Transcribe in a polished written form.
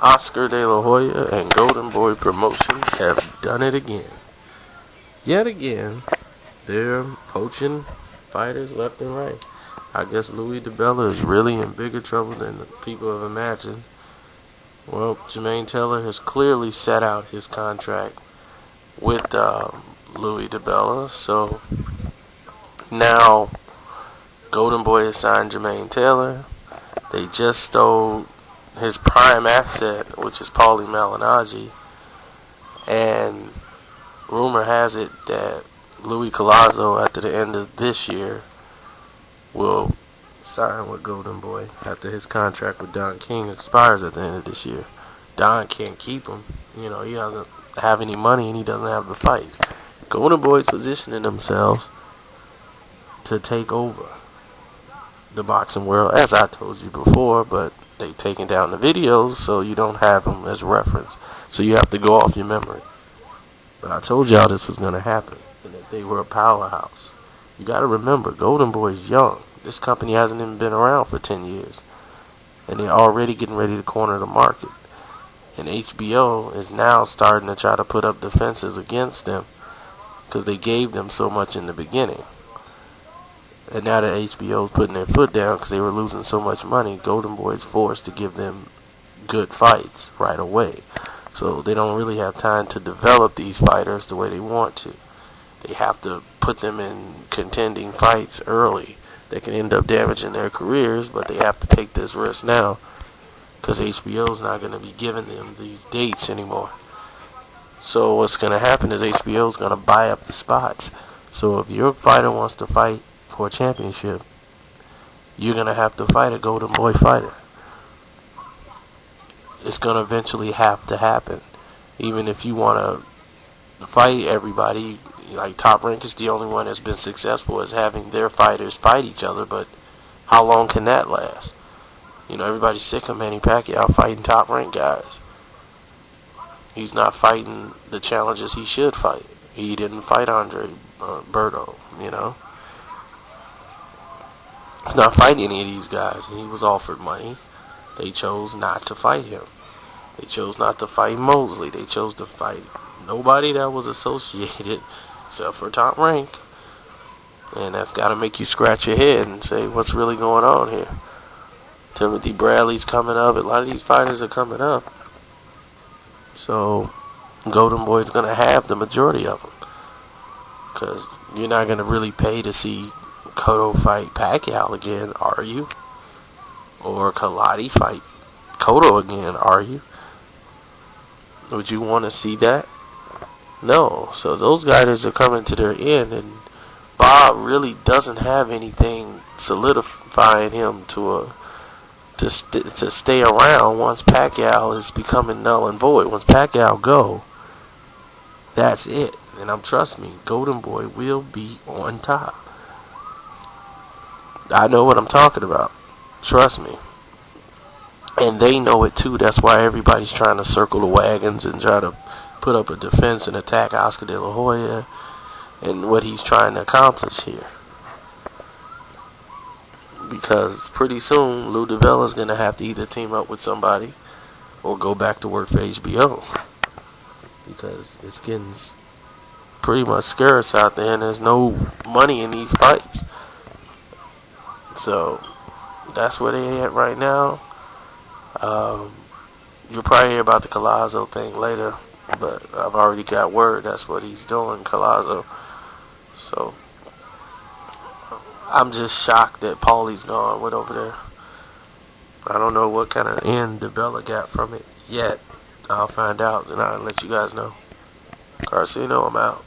Oscar De La Hoya and Golden Boy Promotions have done it again. Yet again, they're poaching fighters left and right. I guess Louis DiBella is really in bigger trouble than people have imagined. Well, Jermaine Taylor has clearly set out his contract with Louis DiBella, so now Golden Boy has signed Jermaine Taylor. They just stole his prime asset, which is Paulie Malignaggi, and rumor has it that Louis Collazo, after the end of this year, will sign with Golden Boy after his contract with Don King expires at the end of this year. Don can't keep him. He doesn't have any money and he doesn't have the fights. Golden Boy's positioning themselves to take over the boxing world, as I told you before, but they've taken down the videos so you don't have them as reference. So you have to go off your memory. But I told y'all this was going to happen and that they were a powerhouse. You got to remember, Golden Boy's young. This company hasn't even been around for 10 years. And they're already getting ready to corner the market. And HBO is now starting to try to put up defenses against them because they gave them so much in the beginning. And now that HBO's putting their foot down because they were losing so much money, Golden Boy is forced to give them good fights right away. So they don't really have time to develop these fighters the way they want to. They have to put them in contending fights early. They can end up damaging their careers, but they have to take this risk now because HBO's not going to be giving them these dates anymore. So what's going to happen is HBO's going to buy up the spots. So if your fighter wants to fight for a championship, you're going to have to fight a Golden Boy fighter. It's going to eventually have to happen. Even if you want to fight everybody, like Top Rank is the only one that's been successful as having their fighters fight each other, but how long can that last? Everybody's sick of Manny Pacquiao fighting Top Rank guys. He's not fighting the challenges he should fight. He didn't fight Andre Berto, He's not fighting any of these guys. He was offered money. They chose not to fight him. They chose not to fight Mosley. They chose to fight nobody that was associated except for Top Rank. And that's got to make you scratch your head and say, what's really going on here? Timothy Bradley's coming up. A lot of these fighters are coming up. So Golden Boy's going to have the majority of them. Because you're not going to really pay to see Cotto fight Pacquiao again, are you? Or Kaladi fight Cotto again, are you? Would you want to see that? No. So those guys are coming to their end, and Bob really doesn't have anything solidifying him to stay around once Pacquiao is becoming null and void. Once Pacquiao go, that's it. And trust me, Golden Boy will be on top. I know what I'm talking about. Trust me. And they know it too. That's why everybody's trying to circle the wagons and try to put up a defense and attack Oscar De La Hoya and what he's trying to accomplish here. Because pretty soon, Lou DiBella is going to have to either team up with somebody or go back to work for HBO. Because it's getting pretty much scarce out there and there's no money in these fights. So that's where they at right now. You'll probably hear about the Collazo thing later, but I've already got word that's what he's doing, Collazo. So I'm just shocked that Paulie's gone. Went over there. I don't know what kind of end DiBella got from it yet. I'll find out and I'll let you guys know. Carcino, I'm out.